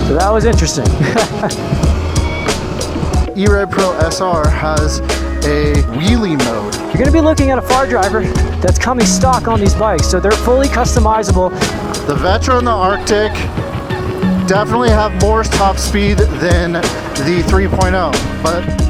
So that was interesting. E-Ride Pro SR has a wheelie mode. You're going to be looking at a far driver that's coming stock on these bikes, so they're fully customizable. The Vetra and the Arctic definitely have more top speed than the 3.0, but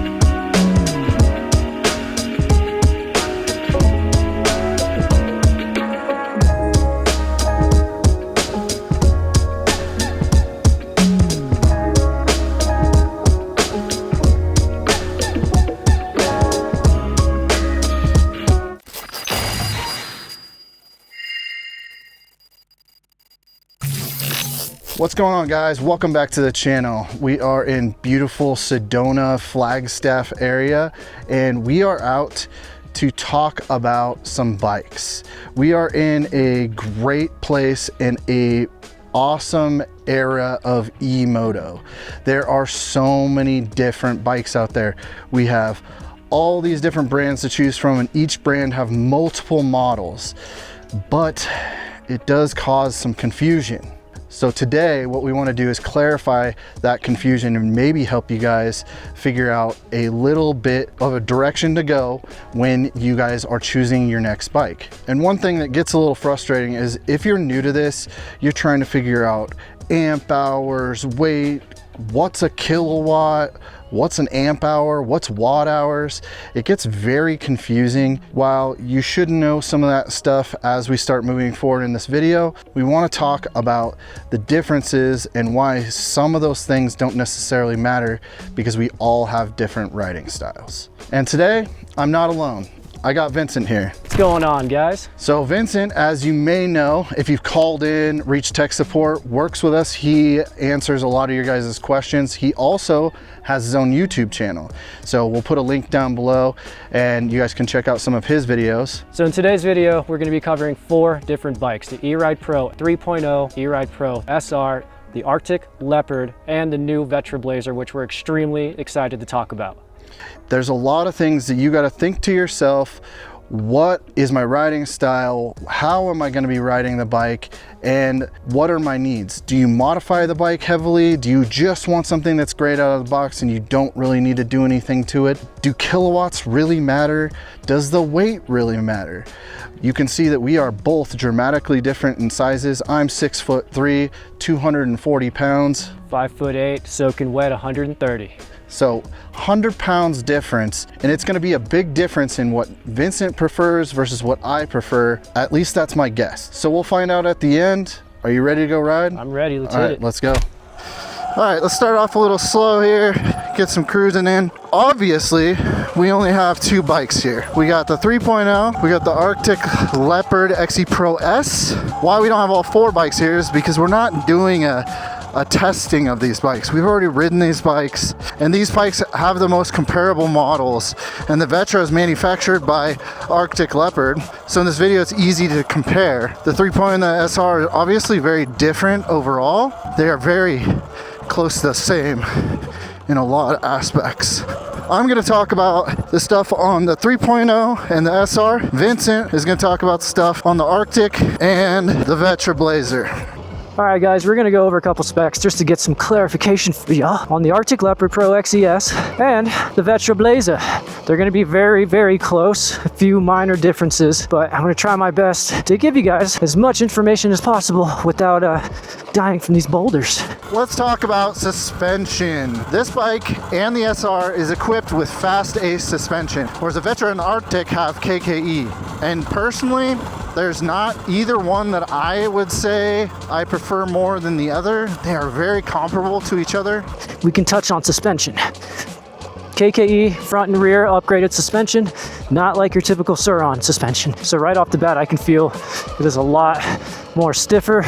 what's going on, guys? Welcome back to the channel. We are in beautiful Sedona, Flagstaff area, and we are out to talk about some bikes. We are in a great place in a awesome era of e-moto. There are so many different bikes out there. We have all these different brands to choose from, and each brand have multiple models, but it does cause some confusion. So today what we want to do is clarify that confusion and maybe help you guys figure out a little bit of a direction to go when you guys are choosing your next bike. And one thing that gets a little frustrating is if you're new to this, you're trying to figure out amp hours, weight, what's a kilowatt, what's an amp hour, what's watt hours. It gets very confusing. While you should know some of that stuff as we start moving forward in this video, we want to talk about the differences and why some of those things don't necessarily matter, because we all have different riding styles. And today I'm not alone. I got Vincent here. What's going on, guys? So Vincent, as you may know, if you've called in, reached tech support, works with us. He answers a lot of your guys' questions. He also has his own YouTube channel. So we'll put a link down below and you guys can check out some of his videos. So in today's video, we're gonna be covering 4 different bikes: the E-Ride Pro 3.0, E-Ride Pro SR, the Arctic Leopard, and the new Vetra Blazer, which we're extremely excited to talk about. There's a lot of things that you got to think to yourself. What is my riding style? How am I going to be riding the bike? And what are my needs? Do you modify the bike heavily? Do you just want something that's great out of the box and you don't really need to do anything to it? Do kilowatts really matter? Does the weight really matter? You can see that we are both dramatically different in sizes. I'm 6'3", 240 pounds. 5'8", soaking wet, 130. So 100 pounds difference, and it's gonna be a big difference in what Vincent prefers versus what I prefer. At least that's my guess. So we'll find out at the end. Are you ready to go ride? I'm ready, let's hit it. All right, let's go. All right, let's start off a little slow here, get some cruising in. Obviously, we only have 2 bikes here. We got the 3.0, we got the Arctic Leopard XE Pro S. Why we don't have all 4 bikes here is because we're not doing a testing of these bikes. We've already ridden these bikes, and these bikes have the most comparable models, and the Vetra is manufactured by Arctic Leopard, so in this video it's easy to compare. The 3.0 and the SR are obviously very different overall. They are very close to the same in a lot of aspects. I'm going to talk about the stuff on the 3.0 and the SR. Vincent is going to talk about the stuff on the Arctic and the Vetra Blazer. All right, guys, we're gonna go over a couple specs just to get some clarification for y'all on the Arctic Leopard Pro XES and the Vetra Blazer. They're gonna be very, very close, a few minor differences, but I'm gonna try my best to give you guys as much information as possible without dying from these boulders. Let's talk about suspension. This bike and the SR is equipped with Fast Ace suspension, whereas the Vetra and Arctic have KKE. And personally, there's not either one that I would say I prefer more than the other. They are very comparable to each other. We can touch on suspension. KKE front and rear upgraded suspension, not like your typical Sur-Ron suspension. So right off the bat, I can feel it is a lot more stiffer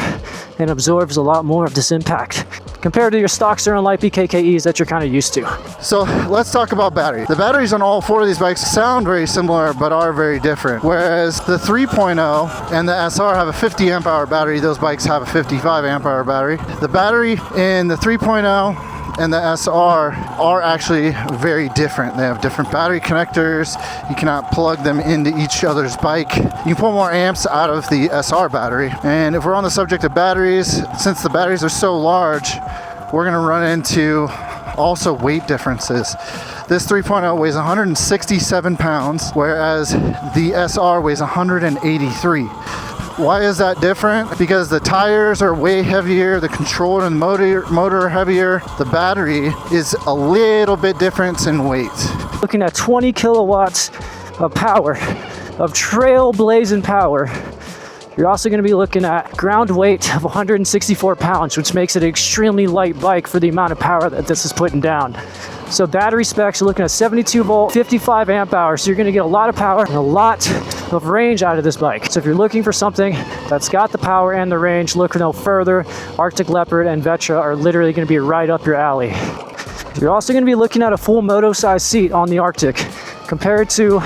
and absorbs a lot more of this impact compared to your stock Sur-Ron Light B KKEs that you're kind of used to. So let's talk about battery. The batteries on all 4 of these bikes sound very similar, but are very different. Whereas the 3.0 and the SR have a 50 amp hour battery, those bikes have a 55 amp hour battery. The battery in the 3.0 and the SR are actually very different. They have different battery connectors. You cannot plug them into each other's bike. You can pull more amps out of the SR battery. And if we're on the subject of batteries, since the batteries are so large, we're gonna run into also weight differences. This 3.0 weighs 167 pounds, whereas the SR weighs 183. Why is that different? Because the tires are way heavier, the controller and the motor are heavier, the battery is a little bit different in weight. Looking at 20 kilowatts of power, of trailblazing power. You're also going to be looking at ground weight of 164 pounds, which makes it an extremely light bike for the amount of power that this is putting down. So battery specs, you're looking at 72 volt, 55 amp hours. So you're going to get a lot of power and a lot of range out of this bike. So if you're looking for something that's got the power and the range, look no further. Arctic Leopard and Vetra are literally going to be right up your alley. You're also going to be looking at a full moto size seat on the Arctic. Compared to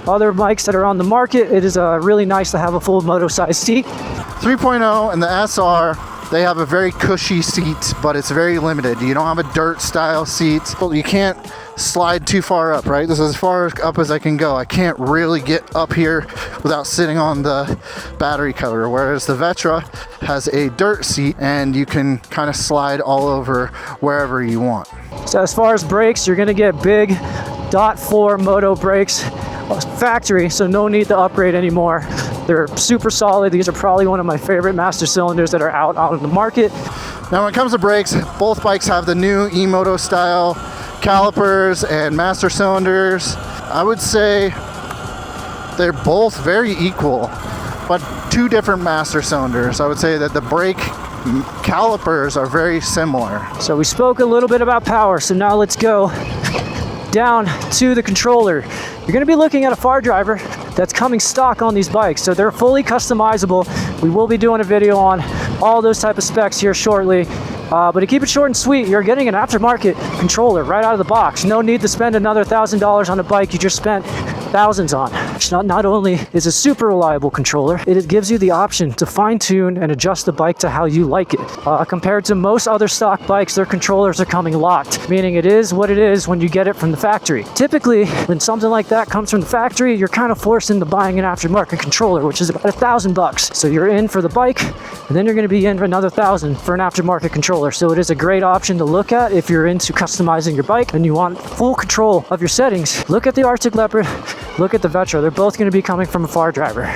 other bikes that are on the market, it is really nice to have a full moto size seat. 3.0 and the SR, they have a very cushy seat, but it's very limited. You don't have a dirt style seat. You can't slide too far up, right? This is as far up as I can go. I can't really get up here without sitting on the battery cover, whereas the Vetra has a dirt seat and you can kind of slide all over wherever you want. So as far as brakes, you're gonna get big .4 moto brakes, factory, so no need to upgrade anymore. They're super solid. These are probably one of my favorite master cylinders that are out on the market. Now when it comes to brakes, both bikes have the new e-moto style calipers and master cylinders. I would say they're both very equal, but two different master cylinders. I would say that the brake calipers are very similar. So we spoke a little bit about power, so now let's go down to the controller. You're going to be looking at a far driver that's coming stock on these bikes, so they're fully customizable. We will be doing a video on all those type of specs here shortly, but to keep it short and sweet, you're getting an aftermarket controller right out of the box. No need to spend another $1,000 on a bike you just spent thousands on. Not only is a super reliable controller, it gives you the option to fine tune and adjust the bike to how you like it. Compared to most other stock bikes, their controllers are coming locked, meaning it is what it is when you get it from the factory. Typically, when something like that comes from the factory, you're kind of forced into buying an aftermarket controller, which is about $1,000. So you're in for the bike, and then you're going to be in for another $1,000 for an aftermarket controller. So it is a great option to look at if you're into customizing your bike and you want full control of your settings. Look at the Arctic Leopard, look at the Vetra. They're both going to be coming from a far driver.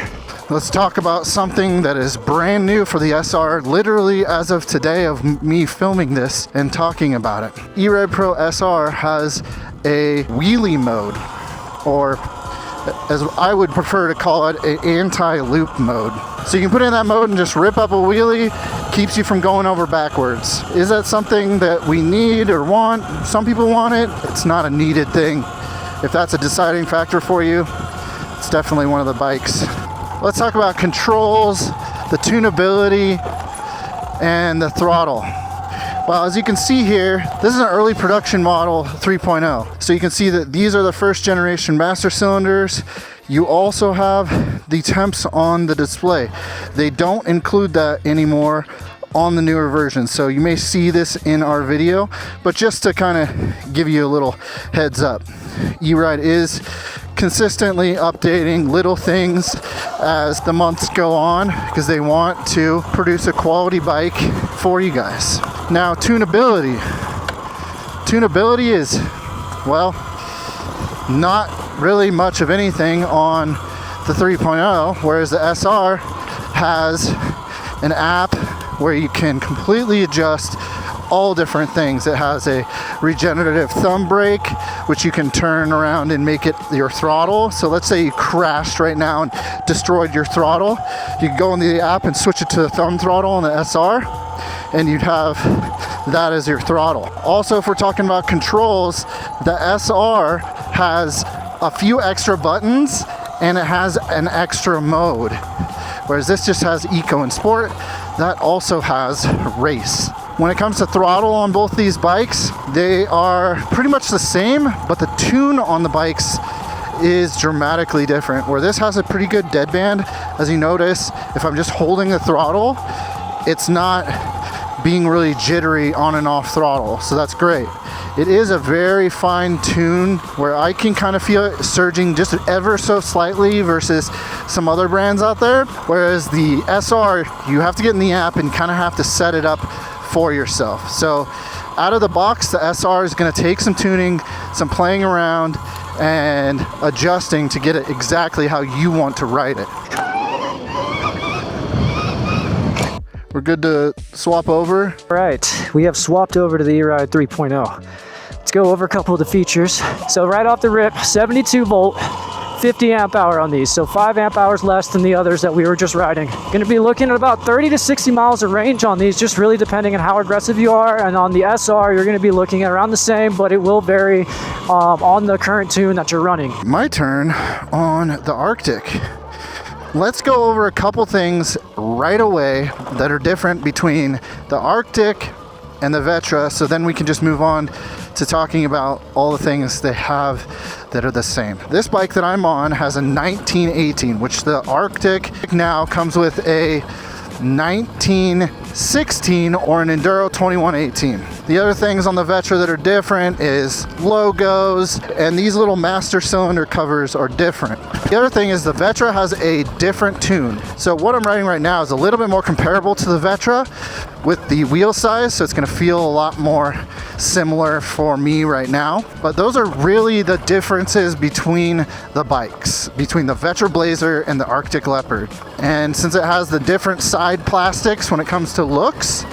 Let's talk about something that is brand new for the SR, literally as of today of me filming this and talking about it. E-Red Pro SR has a wheelie mode, or as I would prefer to call it, an anti-loop mode. So you can put in that mode and just rip up a wheelie, keeps you from going over backwards. Is that something that we need or want? Some people want it. It's not a needed thing. If that's a deciding factor for you, it's definitely one of the bikes. Let's talk about controls, the tunability, and the throttle. Well, as you can see here, this is an early production model 3.0. So you can see that these are the first generation master cylinders. You also have the temps on the display. They don't include that anymore on the newer version, so you may see this in our video, but just to kind of give you a little heads up, E-Ride is consistently updating little things as the months go on because they want to produce a quality bike for you guys. Now, tunability is, well, not really much of anything on the 3.0, whereas the SR has an app where you can completely adjust all different things. It has a regenerative thumb brake, which you can turn around and make it your throttle. So let's say you crashed right now and destroyed your throttle. You can go into the app and switch it to the thumb throttle on the SR, and you'd have that as your throttle. Also, if we're talking about controls, the SR has a few extra buttons and it has an extra mode, whereas this just has eco and sport. That also has race. When it comes to throttle on both these bikes, they are pretty much the same, but the tune on the bikes is dramatically different. Where this has a pretty good deadband, as you notice, if I'm just holding the throttle, it's not being really jittery on and off throttle, so that's great. It is a very fine tune where I can kind of feel it surging just ever so slightly versus some other brands out there. Whereas the SR, you have to get in the app and kind of have to set it up for yourself. So out of the box, the SR is going to take some tuning, some playing around, and adjusting to get it exactly how you want to ride it. We're good to swap over. All right, we have swapped over to the e-ride 3.0. Let's go over a couple of the features. So right off the rip, 72 volt, 50 amp hour on these. So 5 amp hours less than the others that we were just riding. Gonna be looking at about 30 to 60 miles of range on these, just really depending on how aggressive you are. And on the SR, you're gonna be looking at around the same, but it will vary on the current tune that you're running. My turn on the Arctic. Let's go over a couple things right away that are different between the Arctic and the Vetra, so then we can just move on to talking about all the things they have that are the same. This bike that I'm on has a 1918, which the Arctic now comes with a 1916 or an Enduro 2118. The other things on the Vetra that are different is logos, and these little master cylinder covers are different. The other thing is the Vetra has a different tune. So what I'm riding right now is a little bit more comparable to the Vetra with the wheel size, so it's going to feel a lot more similar for me right now. But those are really the differences between the bikes, between the Vetra Blazer and the Arctic Leopard. And since it has the different side plastics when it comes to looks,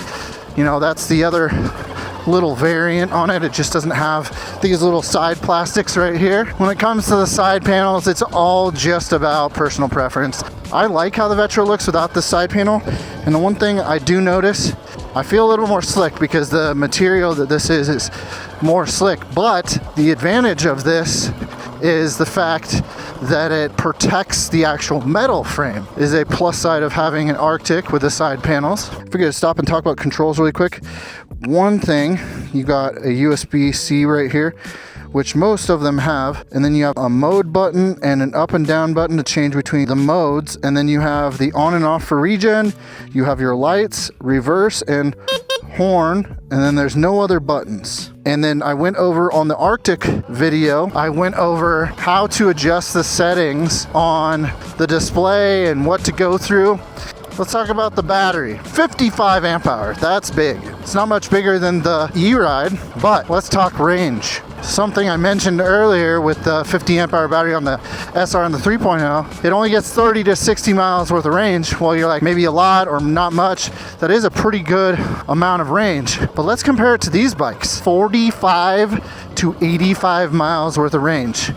you know, that's the other little variant on it. It just doesn't have these little side plastics right here. When it comes to the side panels, it's all just about personal preference. I like how the Vetra looks without the side panel, and the one thing I do notice, I feel a little more slick because the material that this is more slick. But the advantage of this is the fact that it protects the actual metal frame. Is a plus side of having an Arctic with the side panels. If we could stop and talk about controls really quick. One thing, you got a USB-C right here, which most of them have, and then you have a mode button and an up and down button to change between the modes, and then you have the on and off for regen, you have your lights, reverse, and horn, and then there's no other buttons. And then I went over on the Arctic video, I went over how to adjust the settings on the display and what to go through. Let's talk about the battery. 55 amp hour, that's big. It's not much bigger than the e-ride, but let's talk range. Something I mentioned earlier with the 50 amp hour battery on the SR and the 3.0, it only gets 30 to 60 miles worth of range. Well, you're like, maybe a lot or not much. That is a pretty good amount of range. But let's compare it to these bikes. 45 to 85 miles worth of range.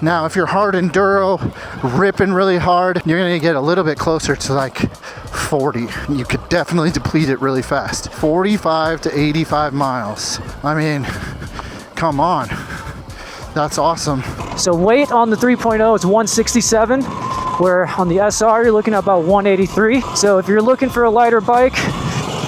Now, if you're hard enduro, ripping really hard, you're gonna get a little bit closer to like 40. You could definitely deplete it really fast. 45 to 85 miles. I mean, come on. That's awesome. So weight on the 3.0 is 167, where on the SR you're looking at about 183. So if you're looking for a lighter bike,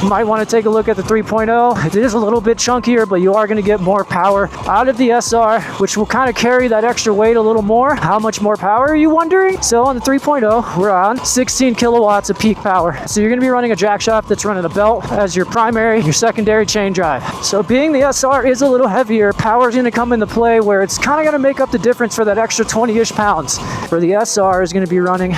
you might want to take a look at the 3.0. It is a little bit chunkier, but you are going to get more power out of the SR, which will kind of carry that extra weight a little more. How much more power are you wondering? So on the 3.0, we're on 16 kilowatts of peak power. So you're going to be running a jack shaft that's running a belt as your primary, your secondary chain drive. So being the SR is a little heavier, power is going to come into play where it's kind of going to make up the difference for that extra 20-ish pounds. For the SR is going to be running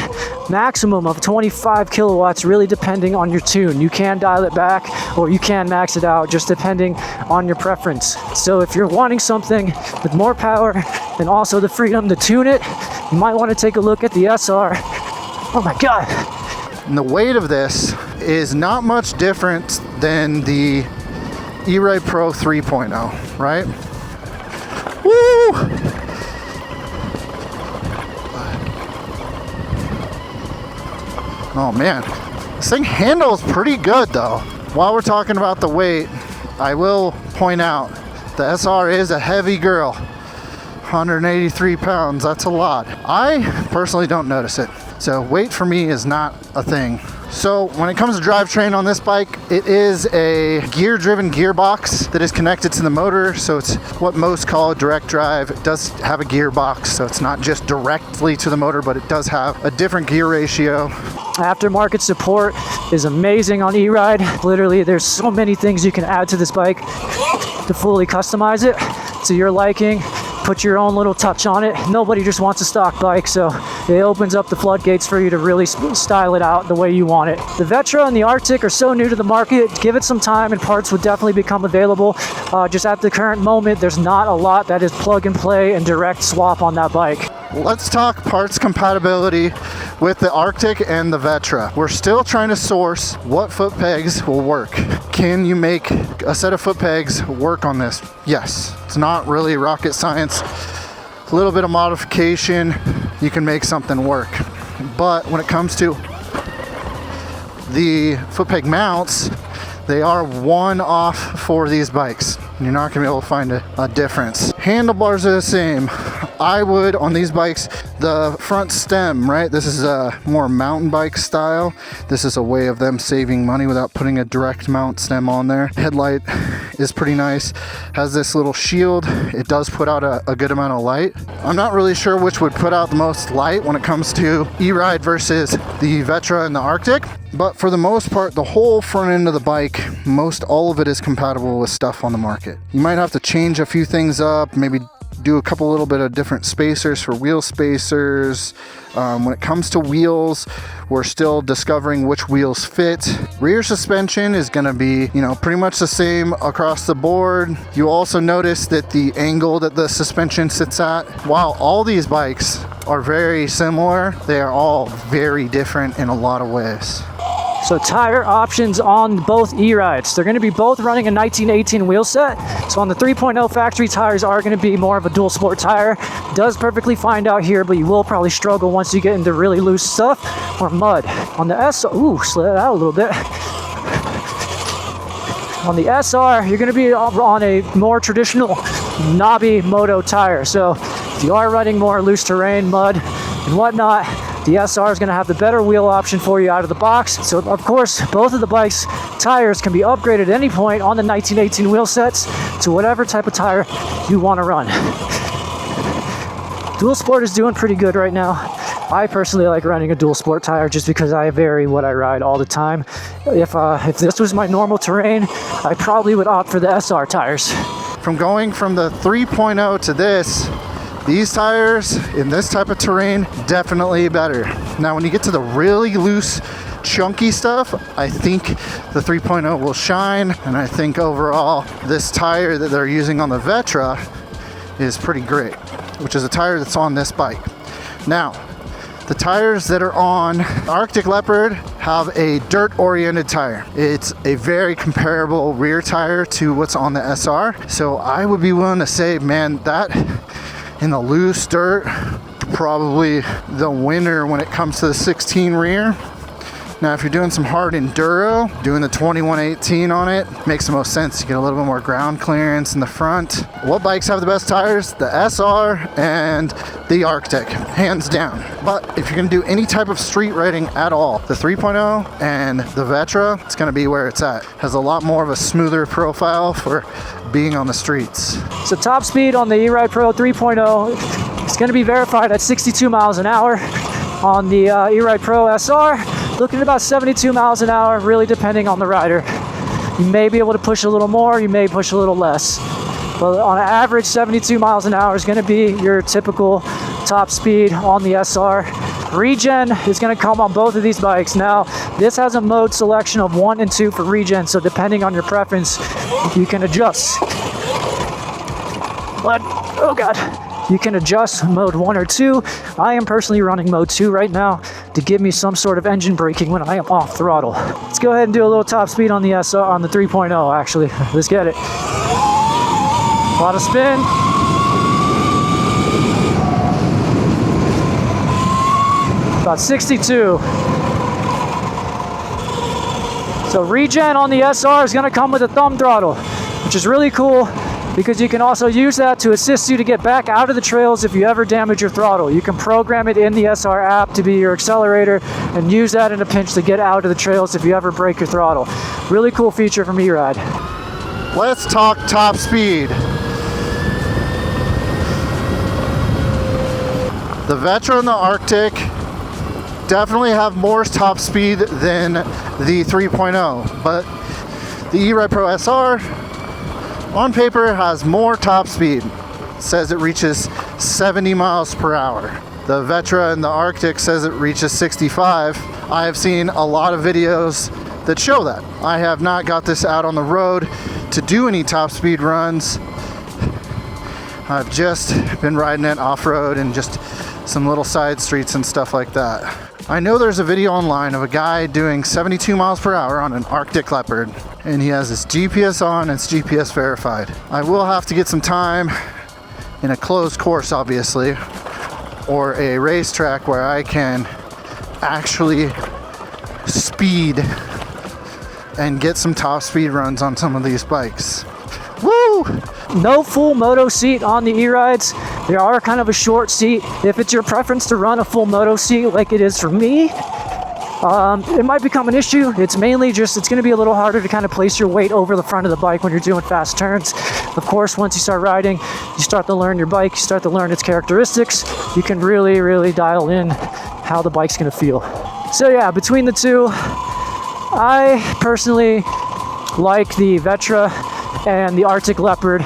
maximum of 25 kilowatts, really depending on your tune. You can dial it back or you can max it out, just depending on your preference. So if you're wanting something with more power and also the freedom to tune it, you might want to take a look at the SR. Oh my God. And the weight of this is not much different than the e-ride Pro 3.0, right? Woo! Oh man, this thing handles pretty good though. While we're talking about the weight, I will point out the SR is a heavy girl. 183 pounds, that's a lot. I personally don't notice it. So weight for me is not a thing. So when it comes to drivetrain on this bike, it is a gear-driven gearbox that is connected to the motor. So it's what most call direct drive. It does have a gearbox, so it's not just directly to the motor, but it does have a different gear ratio. Aftermarket support is amazing on e-ride. Literally, there's so many things you can add to this bike to fully customize it to your liking. put your own little touch on it. Nobody just wants a stock bike, so it opens up the floodgates for you to really style it out the way you want it. The Vetra and the Arctic are so new to the market. Give it some time and parts would definitely become available. Just at the current moment, there's not a lot that is plug and play and direct swap on that bike. Let's talk parts compatibility with the Arctic and the Vetra. We're still trying to source what foot pegs will work. Can you make a set of foot pegs work on this? Yes. It's not really rocket science. A little bit of modification, you can make something work. But when it comes to the foot peg mounts, they are one off for these bikes. You're not gonna be able to find a difference. Handlebars are the same. I would, on these bikes, the front stem, right? This is a more mountain bike style. This is a way of them saving money without putting a direct mount stem on there. Headlight is pretty nice. Has this little shield. It does put out a good amount of light. I'm not really sure which would put out the most light when it comes to e-ride versus the Vetra and the Arctic. But for the most part, the whole front end of the bike, most all of it is compatible with stuff on the market. You might have to change a few things up, maybe do a couple little bit of different spacers for wheel spacers. When it comes to wheels, we're still discovering which wheels fit. Rear suspension is gonna be, pretty much the same across the board. You also notice that the angle that the suspension sits at, while all these bikes are very similar, they are all very different in a lot of ways. So tire options on both e-rides. They're gonna be both running a 1918 wheel set. So on the 3.0 factory tires are gonna be more of a dual sport tire. Does perfectly fine out here, but you will probably struggle once you get into really loose stuff or mud. On the SR, slid it out a little bit. On the SR, you're gonna be on a more traditional knobby moto tire. So if you are running more loose terrain, mud and whatnot, the SR is going to have the better wheel option for you out of the box. So of course, both of the bike's tires can be upgraded at any point on the 1918 wheel sets to whatever type of tire you want to run. Dual sport is doing pretty good right now. I personally like running a dual sport tire just because I vary what I ride all the time. If this was my normal terrain, I probably would opt for the SR tires. From going from the 3.0 to this, these tires in this type of terrain, definitely better. Now, when you get to the really loose, chunky stuff, I think the 3.0 will shine, and I think overall, this tire that they're using on the Vetra is pretty great, which is a tire that's on this bike. Now, the tires that are on Arctic Leopard have a dirt-oriented tire. It's a very comparable rear tire to what's on the SR, so I would be willing to say, man, that in the loose dirt, probably the winner when it comes to the 16 rear. Now, if you're doing some hard enduro, doing the 2118 on it makes the most sense. You get a little bit more ground clearance in the front. What bikes have the best tires? The SR and the Arctic, hands down. But if you're gonna do any type of street riding at all, the 3.0 and the Vetra, it's gonna be where it's at. Has a lot more of a smoother profile for being on the streets. So top speed on the E-Ride Pro 3.0 is gonna be verified at 62 miles an hour. On the E-Ride Pro SR, looking at about 72 miles an hour, really depending on the rider. You may be able to push a little more, you may push a little less. But on average, 72 miles an hour is going to be your typical top speed on the SR. Regen is going to come on both of these bikes. Now, this has a mode selection of 1 and 2 for regen, so depending on your preference, you can adjust. But, oh God. You can adjust mode 1 or 2. I am personally running mode 2 right now to give me some sort of engine braking when I am off throttle. Let's go ahead and do a little top speed on the SR, on the 3.0 actually. Let's get it. A lot of spin. About 62. So regen on the SR is gonna come with a thumb throttle, which is really cool, because you can also use that to assist you to get back out of the trails if you ever damage your throttle. You can program it in the SR app to be your accelerator and use that in a pinch to get out of the trails if you ever break your throttle. Really cool feature from e-Ride. Let's talk top speed. The Vetra and the Arctic definitely have more top speed than the 3.0, but the e-Ride Pro SR on paper has more top speed. says it reaches 70 miles per hour. The Vetra in the Arctic says it reaches 65. I have seen a lot of videos that show that. I have not got this out on the road to do any top speed runs. I've just been riding it off-road and just some little side streets and stuff like that. I know there's a video online of a guy doing 72 miles per hour on an Arctic Leopard, and he has his GPS on and it's GPS verified. I will have to get some time in a closed course, obviously, or a racetrack where I can actually speed and get some top speed runs on some of these bikes. Woo! No full moto seat on the e-rides. They are kind of a short seat. If it's your preference to run a full moto seat like it is for me, it might become an issue. It's mainly just, it's going to be a little harder to kind of place your weight over the front of the bike when you're doing fast turns. Of course, once you start riding, you start to learn your bike, you start to learn its characteristics. You can really, really dial in how the bike's going to feel. So yeah, between the two, I personally like the Vetra and the Arctic Leopard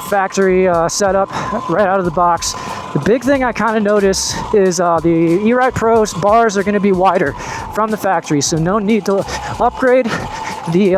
factory setup right out of the box. The big thing I kind of notice is the E-Ride Pro's bars are going to be wider from the factory, so no need to upgrade. The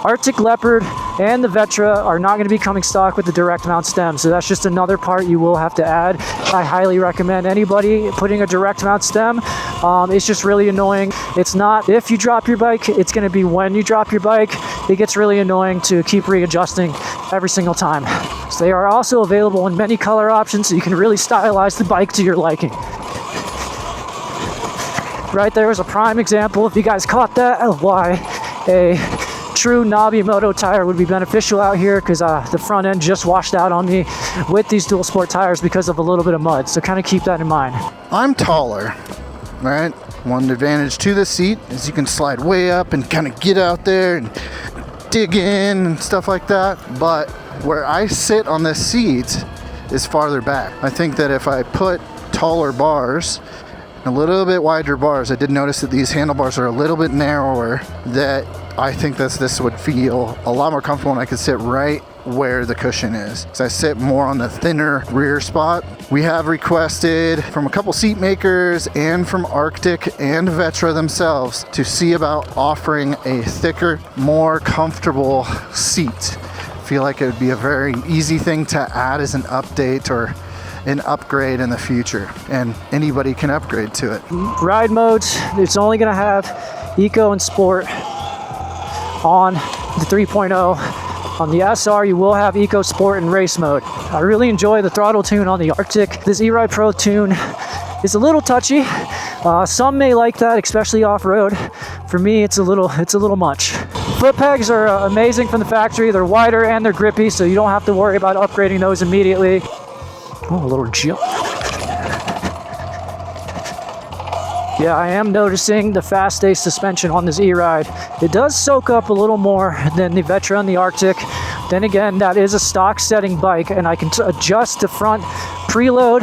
Arctic Leopard and the Vetra are not going to be coming stock with the direct mount stem, so that's just another part you will have to add. I highly recommend anybody putting a direct mount stem. It's just really annoying. It's not if you drop your bike, it's going to be when you drop your bike. It gets really annoying to keep readjusting every single time. So they are also available in many color options, so you can really stylize the bike to your liking. Right there is a prime example, if you guys caught that, of why a true knob e-moto tire would be beneficial out here, because the front end just washed out on me with these dual sport tires because of a little bit of mud, so kind of keep that in mind. I'm taller, right? One advantage to this seat is you can slide way up and kind of get out there and dig in and stuff like that, but where I sit on this seat is farther back. I think that if I put taller bars, a little bit wider bars, I did notice that these handlebars are a little bit narrower, that I think that this would feel a lot more comfortable and I could sit right where the cushion is. So I sit more on the thinner rear spot. We have requested from a couple seat makers and from Arctic and Vetra themselves to see about offering a thicker, more comfortable seat. I feel like it would be a very easy thing to add as an update or an upgrade in the future, and anybody can upgrade to it. Ride modes, it's only going to have Eco and Sport on the 3.0. On the SR, you will have Eco, Sport, and Race mode. I really enjoy the throttle tune on the Arctic. This E-Ride Pro tune is a little touchy. Some may like that, especially off-road. For me, it's a little much. Foot pegs are amazing from the factory. They're wider and they're grippy, so you don't have to worry about upgrading those immediately. Oh, a little jump. Yeah, I am noticing the fast-stay suspension on this E-Ride. It does soak up a little more than the Vetra and the Arctic. Then again, that is a stock setting bike, and I can adjust the front preload.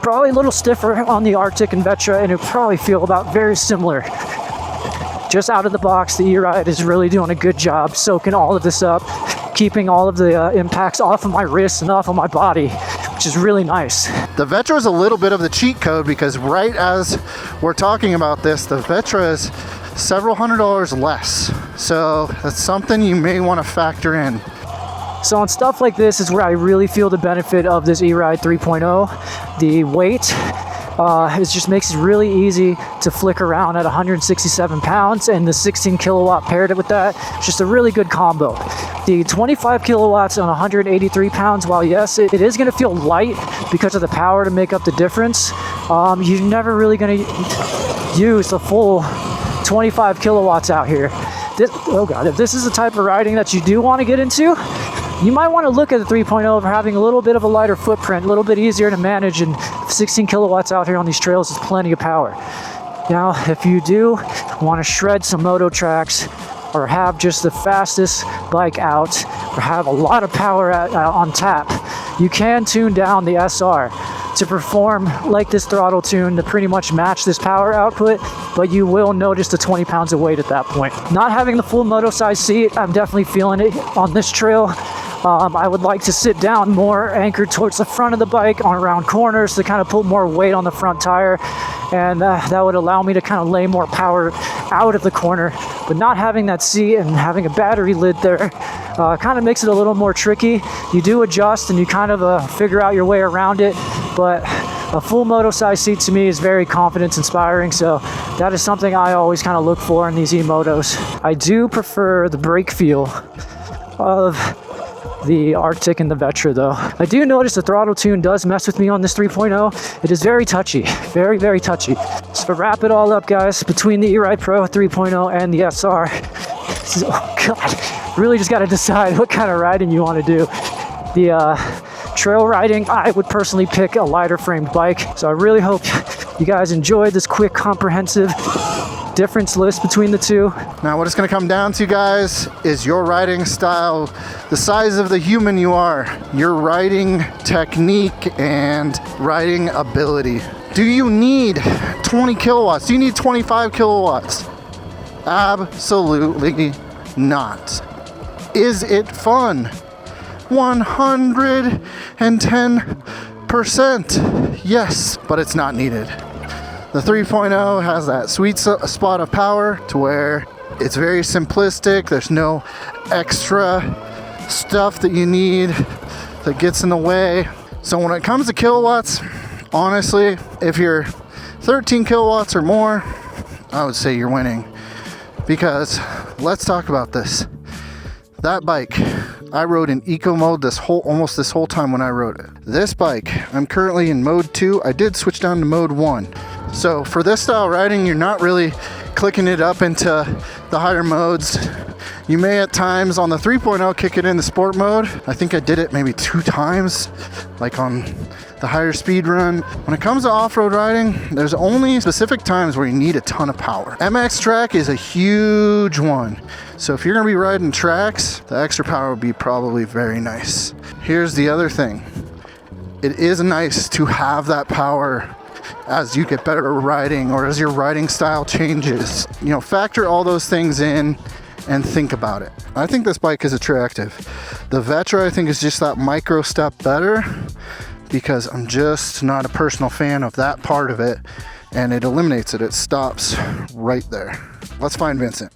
Probably a little stiffer on the Arctic and Vetra, and it would probably feel about very similar. Just out of the box, the E-Ride is really doing a good job soaking all of this up, keeping all of the impacts off of my wrists and off of my body, which is really nice. The Vetra is a little bit of the cheat code, because right as we're talking about this, the Vetra is several $100s less. So that's something you may want to factor in. So on stuff like this is where I really feel the benefit of this E-Ride 3.0. The weight, it just makes it really easy to flick around at 167 pounds, and the 16 kilowatt paired it with that. It's just a really good combo. The 25 kilowatts on 183 pounds, while yes, it is going to feel light because of the power to make up the difference, you're never really going to use the full 25 kilowatts out here. Oh God, if this is the type of riding that you do want to get into, you might want to look at the 3.0 for having a little bit of a lighter footprint, a little bit easier to manage, and 16 kilowatts out here on these trails is plenty of power. Now, if you do want to shred some moto tracks, or have just the fastest bike out, or have a lot of power on tap, you can tune down the SR to perform like this throttle tune to pretty much match this power output, but you will notice the 20 pounds of weight at that point. Not having the full moto size seat, I'm definitely feeling it on this trail. I would like to sit down more anchored towards the front of the bike on around corners to kind of put more weight on the front tire, and that would allow me to kind of lay more power out of the corner. But not having that seat and having a battery lid there kind of makes it a little more tricky. You do adjust and you kind of figure out your way around it, but a full moto size seat to me is very confidence inspiring, so that is something I always kind of look for in these e-motos. I do prefer the brake feel of the Arctic and the Vetra though. I do notice the throttle tune does mess with me on this 3.0. It is very touchy, very, very touchy. So to wrap it all up, guys, between the E-Ride Pro 3.0 and the SR, oh God, really just got to decide what kind of riding you want to do. The trail riding, I would personally pick a lighter framed bike. So I really hope you guys enjoyed this quick, comprehensive difference list between the two. Now what it's going to come down to, guys, is your riding style, the size of the human you are, your riding technique and riding ability. Do you need 20 kilowatts? Do you need 25 kilowatts? Absolutely not. Is it fun? 110%. Yes, but it's not needed. The 3.0 has that sweet spot of power to where it's very simplistic. There's no extra stuff that you need that gets in the way. So when it comes to kilowatts, honestly, if you're 13 kilowatts or more, I would say you're winning. Because let's talk about this. That bike, I rode in eco mode almost this whole time when I rode it. This bike, I'm currently in mode 2. I did switch down to mode 1. So for this style riding, you're not really clicking it up into the higher modes. You may at times on the 3.0 kick it into sport mode. I think I did it maybe 2 times, like on the higher speed run. When it comes to off-road riding, there's only specific times where you need a ton of power. MX track is a huge one. So if you're gonna be riding tracks, the extra power would be probably very nice. Here's the other thing. It is nice to have that power as you get better at riding or as your riding style changes. You know, factor all those things in and think about it. I think this bike is attractive. The Vetra, I think, is just that micro step better because I'm just not a personal fan of that part of it, and it eliminates it. It stops right there. Let's find Vincent.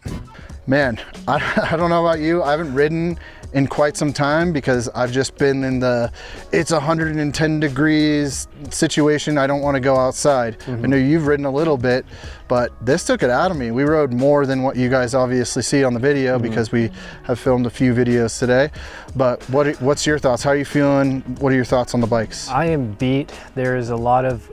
Man, I don't know about you. I haven't ridden in quite some time because I've just been in the it's 110 degrees situation. I don't want to go outside. I know you've ridden a little bit, but this took it out of me. We rode more than what you guys obviously see on the video because we have filmed a few videos today. But what's your thoughts? How are you feeling? What are your thoughts on the bikes? I am beat. There's a lot of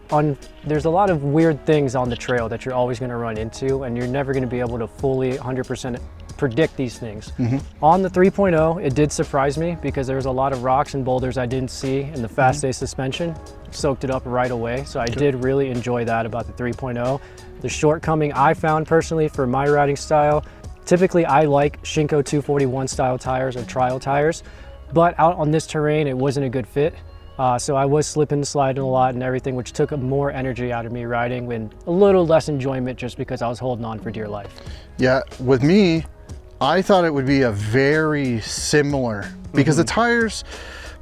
weird things on the trail that you're always going to run into, and you're never going to be able to fully 100% predict these things. On the 3.0, it did surprise me because there was a lot of rocks and boulders I didn't see, and the fast A suspension soaked it up right away. So I did really enjoy that about the 3.0. The shortcoming I found personally for my riding style, typically I like Shinko 241 style tires or trial tires, but out on this terrain, it wasn't a good fit. So I was slipping and sliding a lot and everything, which took more energy out of me riding and a little less enjoyment just because I was holding on for dear life. Yeah, with me, I thought it would be a very similar, because the tires,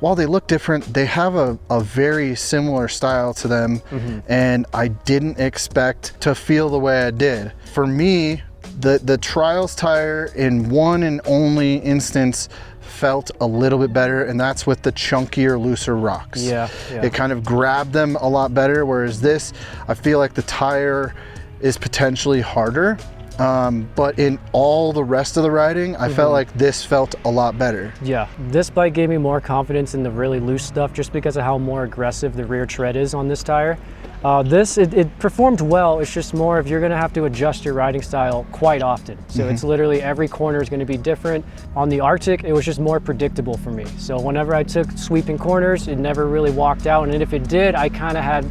while they look different, they have a very similar style to them, and I didn't expect to feel the way I did. For me, the Trials tire in one and only instance felt a little bit better, and that's with the chunkier, looser rocks. Yeah. It kind of grabbed them a lot better, whereas this, I feel like the tire is potentially harder. But in all the rest of the riding, I felt like this felt a lot better. Yeah, this bike gave me more confidence in the really loose stuff just because of how more aggressive the rear tread is on this tire. It performed well. It's just more of you're going to have to adjust your riding style quite often. So it's literally every corner is going to be different. On the Arctic, it was just more predictable for me. So whenever I took sweeping corners, it never really walked out. And if it did, I kind of had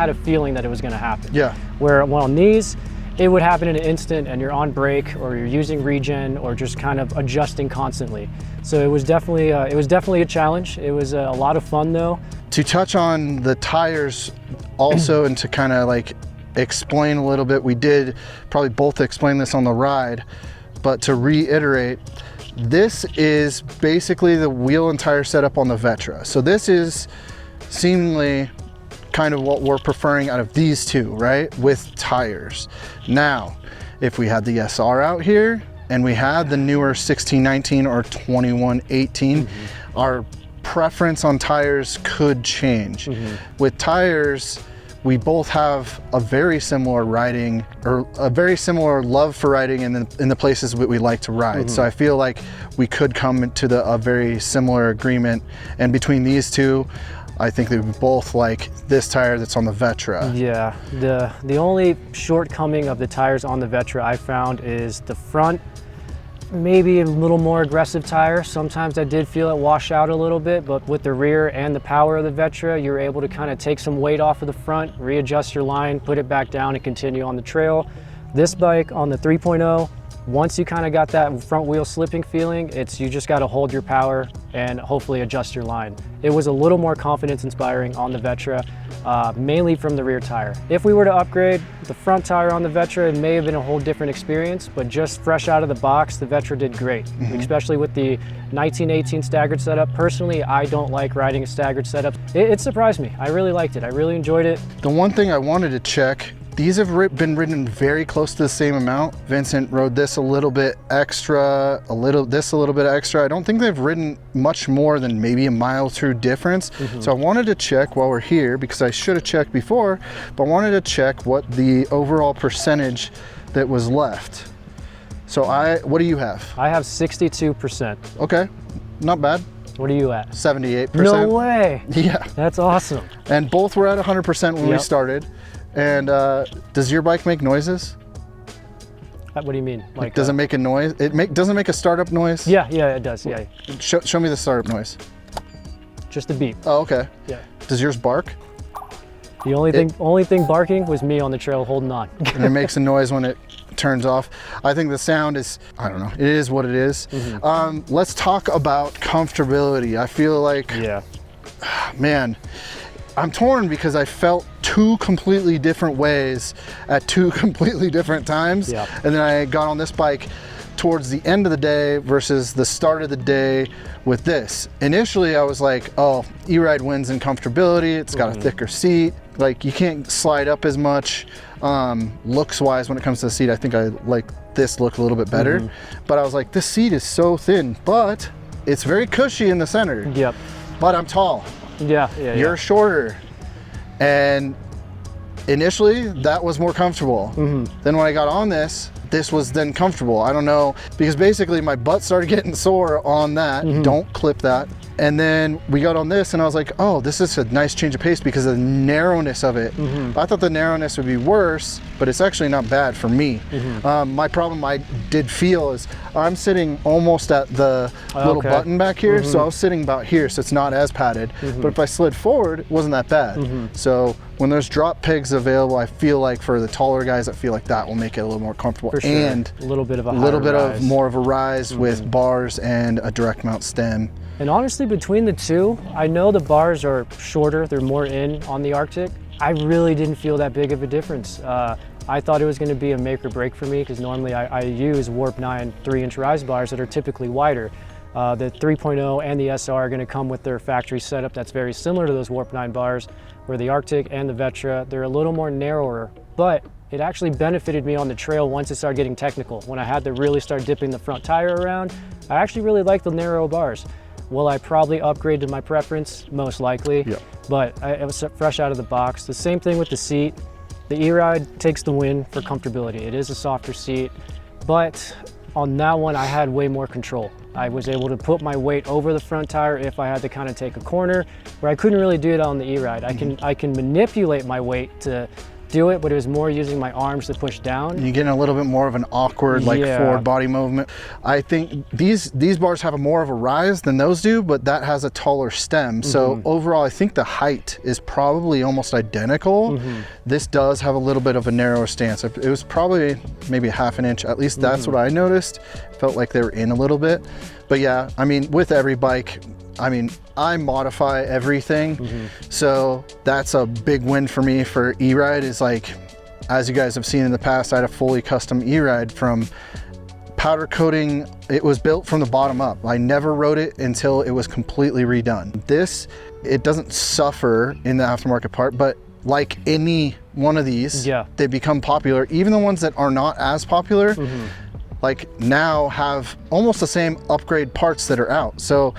a feeling that it was going to happen. Yeah. Where on these, it would happen in an instant and you're on brake or you're using regen or just kind of adjusting constantly. So it was definitely a challenge. It was a lot of fun though. To touch on the tires also and to kind of like explain a little bit, we did probably both explain this on the ride, but to reiterate, This is basically the wheel and tire setup on the Vetra. So this is seemingly kind of what we're preferring out of these two, right? With tires. Now, if we had the SR out here and we had the newer 1619 or 2118, our preference on tires could change. With tires, we both have a very similar riding, or a very similar love for riding in the places that we like to ride. So I feel like we could come to a very similar agreement. And between these two, I think that we both like this tire that's on the Vetra. Yeah, the only shortcoming of the tires on the Vetra I found is the front, maybe a little more aggressive tire. Sometimes I did feel it wash out a little bit, but with the rear and the power of the Vetra, you're able to kind of take some weight off of the front, readjust your line, put it back down and continue on the trail. This bike on the 3.0, once you kind of got that front wheel slipping feeling, you just got to hold your power and hopefully adjust your line. It was a little more confidence inspiring on the Vetra, mainly from the rear tire. If we were to upgrade the front tire on the Vetra, it may have been a whole different experience, but just fresh out of the box, the Vetra did great, especially with the 1918 staggered setup. Personally, I don't like riding a staggered setup. It surprised me. I really liked it. I really enjoyed it. The one thing I wanted to check, these have been ridden very close to the same amount. Vincent rode this a little bit extra, this a little bit extra. I don't think they've ridden much more than maybe a mile or two difference. So I wanted to check while we're here, because I should have checked before, but I wanted to check what the overall percentage that was left. So what do you have? I have 62%. Okay, not bad. What are you at? 78%. No way. Yeah. That's awesome. And both were at 100% when we started. And does your bike make noises? What do you mean? Like, does it make a noise? Doesn't it make a startup noise? Yeah, it does. Yeah. Show me the startup noise. Just a beep. Oh, okay. Yeah. Does yours bark? The only thing barking was me on the trail holding on. And it makes a noise when it turns off. I think the sound is, I don't know, it is what it is. Let's talk about comfortability. I feel like, man, I'm torn because I felt two completely different ways at two completely different times. And then I got on this bike towards the end of the day versus the start of the day with this. Initially, I was like, oh, e-ride wins in comfortability. It's got a thicker seat. Like, you can't slide up as much. Looks wise, when it comes to the seat, I think I like this look a little bit better. But I was like, this seat is so thin, but it's very cushy in the center. But I'm tall. You're shorter. And initially that was more comfortable. Then when I got on this was then comfortable. I don't know, because basically my butt started getting sore on that. Don't clip that. And then we got on this and I was like, oh, this is a nice change of pace because of the narrowness of it. I thought the narrowness would be worse, but it's actually not bad for me. My problem I did feel is I'm sitting almost at the little button back here. So I was sitting about here, so it's not as padded. But if I slid forward, it wasn't that bad. So when there's drop pegs available, I feel like for the taller guys, I feel like that will make it a little more comfortable. For sure. And a little bit of more of a rise with bars and a direct mount stem. And honestly, between the two, I know the bars are shorter, they're more in on the Arctic. I really didn't feel that big of a difference. I thought it was going to be a make or break for me because normally I use Warp 9 3-inch rise bars that are typically wider. The 3.0 and the SR are going to come with their factory setup that's very similar to those Warp 9 bars, where the Arctic and the Vetra, they're a little more narrower, but it actually benefited me on the trail once it started getting technical. When I had to really start dipping the front tire around, I actually really liked the narrow bars. Will I probably upgrade to my preference? Most likely, but it was fresh out of the box. The same thing with the seat. The e-ride takes the win for comfortability. It is a softer seat, but on that one, I had way more control. I was able to put my weight over the front tire if I had to kind of take a corner, where I couldn't really do it on the e-ride. I can manipulate my weight to do it, but it was more using my arms to push down. You're getting a little bit more of an awkward forward body movement. I think these bars have more of a rise than those do, but that has a taller stem. So overall, I think the height is probably almost identical. This does have a little bit of a narrower stance. It was probably maybe a half an inch. At least that's what I noticed. Felt like they were in a little bit. But yeah, I mean, with every bike, I mean, I modify everything. So that's a big win for me for e-ride is like, as you guys have seen in the past, I had a fully custom e-ride from powder coating, it was built from the bottom up. I never rode it until it was completely redone. This, it doesn't suffer in the aftermarket part, but like any one of these, they become popular. Even the ones that are not as popular, like now have almost the same upgrade parts that are out. So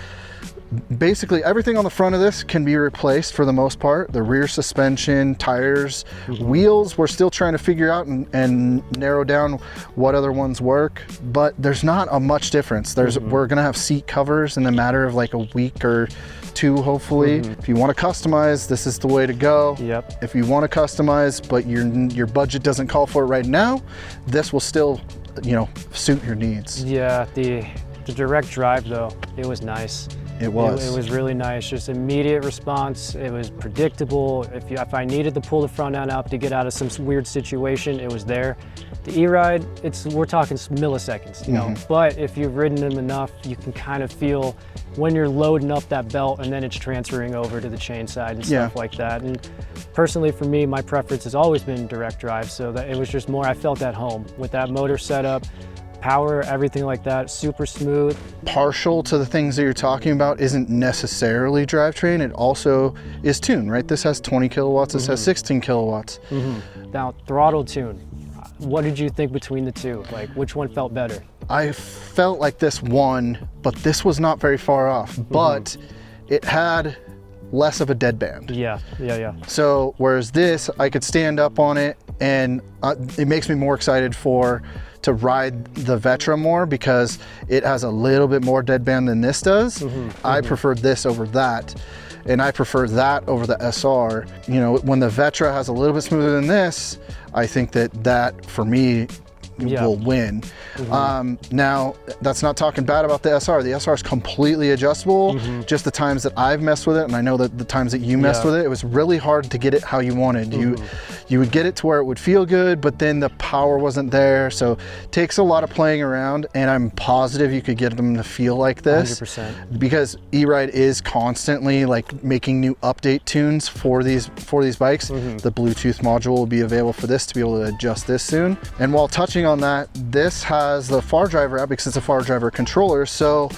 basically everything on the front of this can be replaced for the most part. The rear suspension, tires, wheels, we're still trying to figure out and narrow down what other ones work, but there's not a much difference. We're gonna have seat covers in a matter of like a week or two, hopefully. If you want to customize, this is the way to go. If you want to customize but your budget doesn't call for it right now, this will still, you know, suit your needs. The direct drive though, it was nice. It was really nice, just immediate response. It was predictable. If I needed to pull the front end up to get out of some weird situation, it was there. The e-ride, we're talking milliseconds, you know, but if you've ridden them enough, you can kind of feel when you're loading up that belt and then it's transferring over to the chain side and stuff like that. And personally for me, my preference has always been direct drive, so that it was just more, I felt at home with that motor setup. Power, everything like that, super smooth. Partial to the things that you're talking about isn't necessarily drivetrain, it also is tune, right? This has 20 kilowatts, this has 16 kilowatts. Now, throttle tune, what did you think between the two? Like, which one felt better? I felt like this won, but this was not very far off, but it had less of a deadband. So, whereas this, I could stand up on it and it makes me more excited to ride the Vetra more because it has a little bit more deadband than this does. I preferred this over that, and I prefer that over the SR. You know, when the Vetra has a little bit smoother than this, I think that for me will win. Now, that's not talking bad about the SR. The SR is completely adjustable. Just the times that I've messed with it, and I know that the times that you messed with it, it was really hard to get it how you wanted. You would get it to where it would feel good, but then the power wasn't there. So it takes a lot of playing around, and I'm positive you could get them to feel like this. 100%. Because e-ride is constantly like making new update tunes for these bikes. The Bluetooth module will be available for this to be able to adjust this soon. And while touching on that, this has the far driver app because it's a far driver controller. So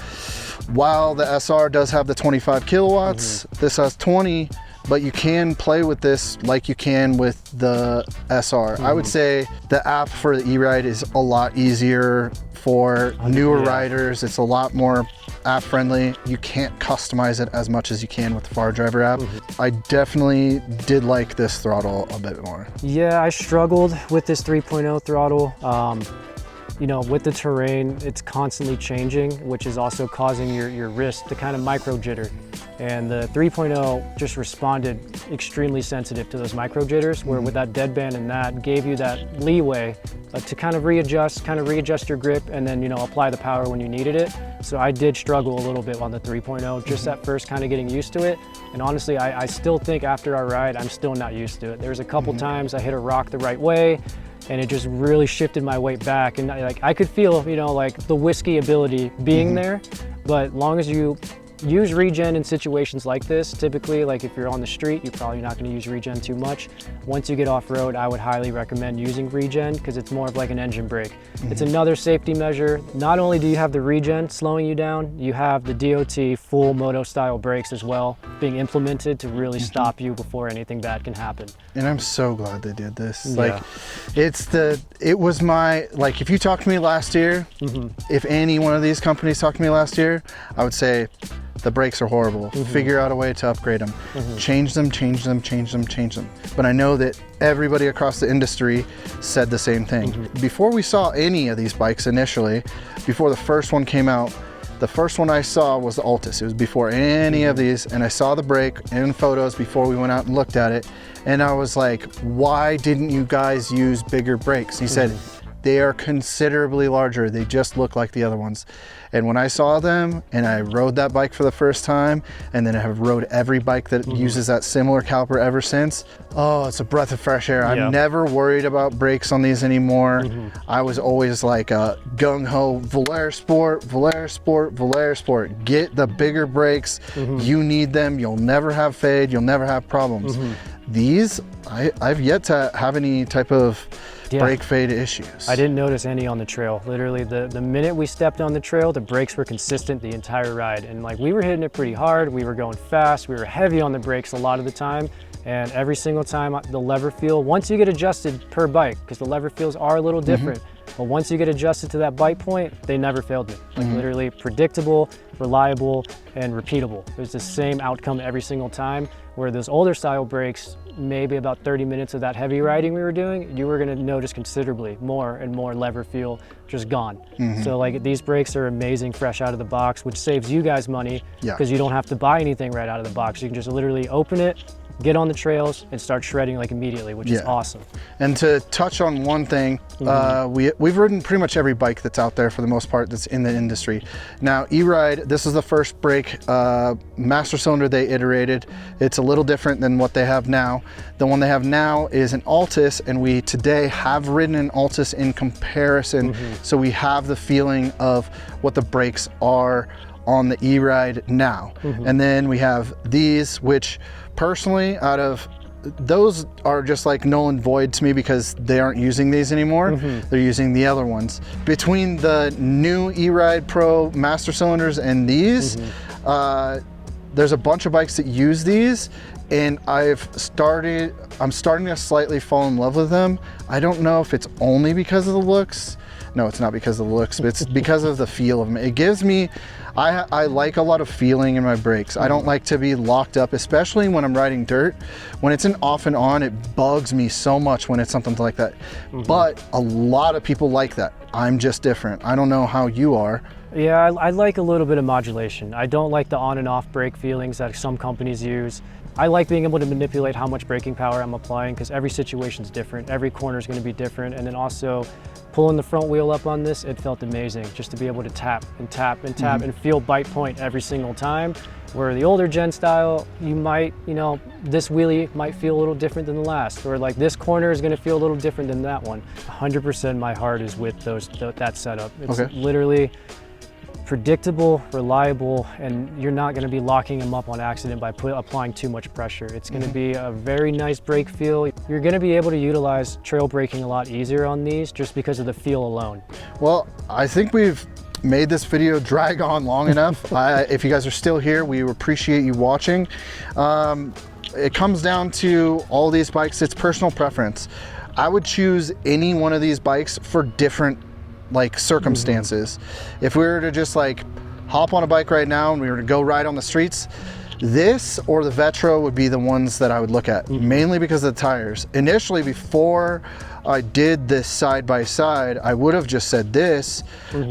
while the SR does have the 25 kilowatts, this has 20, but you can play with this like you can with the SR. I would say the app for the e-ride is a lot easier for newer riders. It's a lot more app friendly. You can't customize it as much as you can with the far driver app. I definitely did like this throttle a bit more. Yeah, I struggled with this 3.0 throttle. You know, with the terrain, it's constantly changing, which is also causing your wrist to kind of micro jitter. And the 3.0 just responded extremely sensitive to those micro jitters, where with that deadband and that gave you that leeway to kind of readjust your grip and then, you know, apply the power when you needed it. So I did struggle a little bit on the 3.0, just at first kind of getting used to it. And honestly, I still think after our ride, I'm still not used to it. There's a couple times I hit a rock the right way and it just really shifted my weight back. And I could feel, you know, like the whiskey ability being there, but long as you use regen in situations like this, typically, like if you're on the street, you're probably not going to use regen too much. Once you get off-road, I would highly recommend using regen because it's more of like an engine brake. It's another safety measure. Not only do you have the regen slowing you down, you have the DOT full moto style brakes as well being implemented to really stop you before anything bad can happen. And I'm so glad they did this. Like, it was my, like, if you talked to me last year, if any one of these companies talked to me last year, I would say, the brakes are horrible. Figure out a way to upgrade them. Change them. But I know that everybody across the industry said the same thing. Before we saw any of these bikes initially, before the first one came out, the first one I saw was the Altis. It was before any of these, and I saw the brake in photos before we went out and looked at it. And I was like, why didn't you guys use bigger brakes? He said, they are considerably larger. They just look like the other ones. And when I saw them and I rode that bike for the first time, and then I have rode every bike that uses that similar caliper ever since, oh, it's a breath of fresh air. I'm never worried about brakes on these anymore. I was always like a gung-ho, Velar Sport. Get the bigger brakes. You need them. You'll never have fade. You'll never have problems. these, I've yet to have any type of brake fade issues. I didn't notice any on the trail. Literally, the minute we stepped on the trail, the brakes were consistent the entire ride. And like, we were hitting it pretty hard, we were going fast, we were heavy on the brakes a lot of the time. And every single time the lever feel, once you get adjusted per bike, because the lever feels are a little different, but once you get adjusted to that bite point, they never failed me. Like literally predictable, reliable, and repeatable. It was the same outcome every single time, where those older style brakes, maybe about 30 minutes of that heavy riding we were doing, you were gonna notice considerably more and more lever feel just gone. So like, these brakes are amazing fresh out of the box, which saves you guys money because you don't have to buy anything right out of the box. You can just literally open it, get on the trails, and start shredding like immediately, which is awesome. And to touch on one thing, we've ridden pretty much every bike that's out there for the most part that's in the industry. Now, E-Ride, this is the first brake master cylinder they iterated. It's a little different than what they have now. The one they have now is an Altus, and we today have ridden an Altus in comparison, so we have the feeling of what the brakes are on the E-Ride now. And then we have these, which personally, out of those, are just like null and void to me because they aren't using these anymore. They're using the other ones. Between the new E-Ride Pro master cylinders and these, there's a bunch of bikes that use these, and I'm starting to slightly fall in love with them. I don't know if it's only because of the looks. No, it's not because of the looks, but it's because of the feel of them. It gives me, I like a lot of feeling in my brakes. I don't like to be locked up, especially when I'm riding dirt. When it's an off and on, it bugs me so much when it's something like that. But a lot of people like that. I'm just different. I don't know how you are. Yeah, I like a little bit of modulation. I don't like the on and off brake feelings that some companies use. I like being able to manipulate how much braking power I'm applying, because every situation is different. Every corner is going to be different. And then also pulling the front wheel up on this, it felt amazing just to be able to tap and tap and tap and feel bite point every single time. Where the older gen style, you might, this wheelie might feel a little different than the last, or like this corner is going to feel a little different than that one. 100% my heart is with that setup. It's literally predictable, reliable, and you're not going to be locking them up on accident by applying too much pressure. It's going to be a very nice brake feel. You're going to be able to utilize trail braking a lot easier on these just because of the feel alone. Well, I think we've made this video drag on long enough. If you guys are still here, we appreciate you watching. It comes down to all these bikes, it's personal preference. I would choose any one of these bikes for different circumstances. If we were to just hop on a bike right now and we were to go ride on the streets, this or the Vetra would be the ones that I would look at, mainly because of the tires. Initially, before I did this side by side, I would have just said this,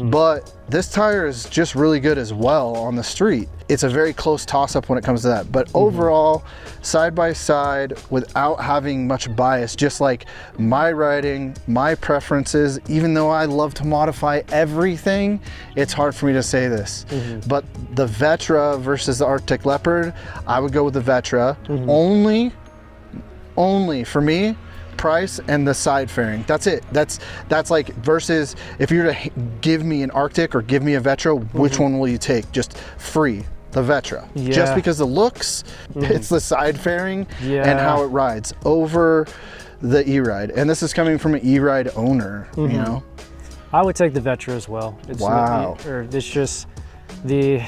but this tire is just really good as well on the street. It's a very close toss-up when it comes to that. But overall, side by side, without having much bias, just like my riding, my preferences, even though I love to modify everything, it's hard for me to say this. But the Vetra versus the Arctic Leopard, I would go with the Vetra. Only for me, price and the side fairing. That's it. That's like, versus if you were to give me an Arctic or give me a Vetra, which one will you take? Just free. The Vetra. Just because the looks, it's the side fairing and how it rides over the E-Ride. And this is coming from an E-Ride owner, you know? I would take the Vetra as well. It's it's just the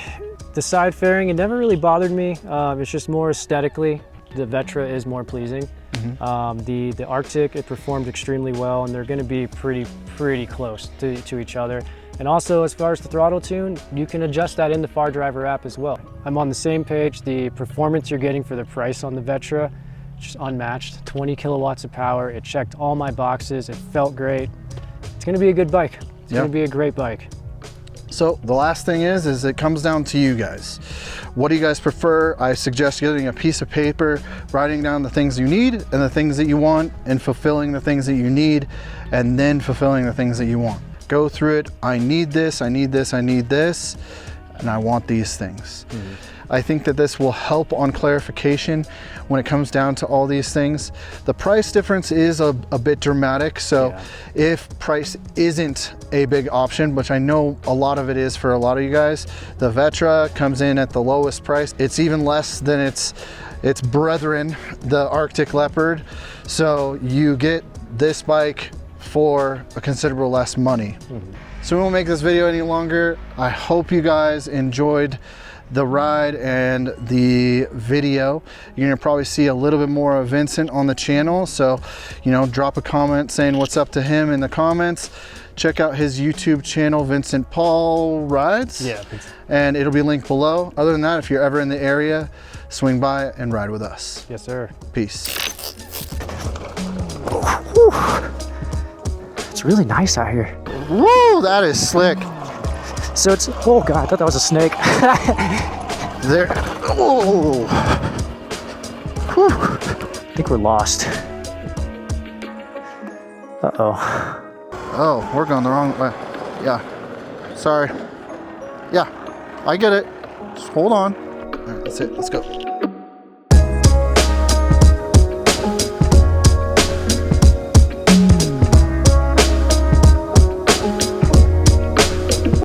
side fairing, it never really bothered me. It's just more aesthetically, the Vetra is more pleasing. The Arctic, it performed extremely well, and they're going to be pretty close to each other. And also, as far as the throttle tune, you can adjust that in the Far Driver app as well. I'm on the same page. The performance you're getting for the price on the Vetra, just unmatched. 20 kilowatts of power. It checked all my boxes. It felt great. It's going to be a good bike. It's going to be a great bike. So the last thing is it comes down to you guys. What do you guys prefer? I suggest getting a piece of paper, writing down the things you need and the things that you want, and fulfilling the things that you need, and then fulfilling the things that you want. Go through it. I need this, I need this, I need this, and I want these things. I think that this will help on clarification when it comes down to all these things. The price difference is a bit dramatic, so if price isn't a big option, which I know a lot of it is for a lot of you guys, the Vetra comes in at the lowest price. It's even less than its its brethren, the Arctic Leopard. So you get this bike for a considerable less money. So we won't make this video any longer. I hope you guys enjoyed the ride and the video. You're gonna probably see a little bit more of Vincent on the channel. So, you know, drop a comment saying what's up to him in the comments. Check out his YouTube channel, Vincent Paul Rides. Yeah. And it'll be linked below. Other than that, if you're ever in the area, swing by and ride with us. Yes, sir. Peace. It's really nice out here. Woo, that is slick. So it's, oh God, I thought that was a snake. There, oh. Whew. I think we're lost. Uh-oh. Oh, we're going the wrong way. Yeah, sorry. Yeah, I get it. Just hold on. All right, that's it, let's go.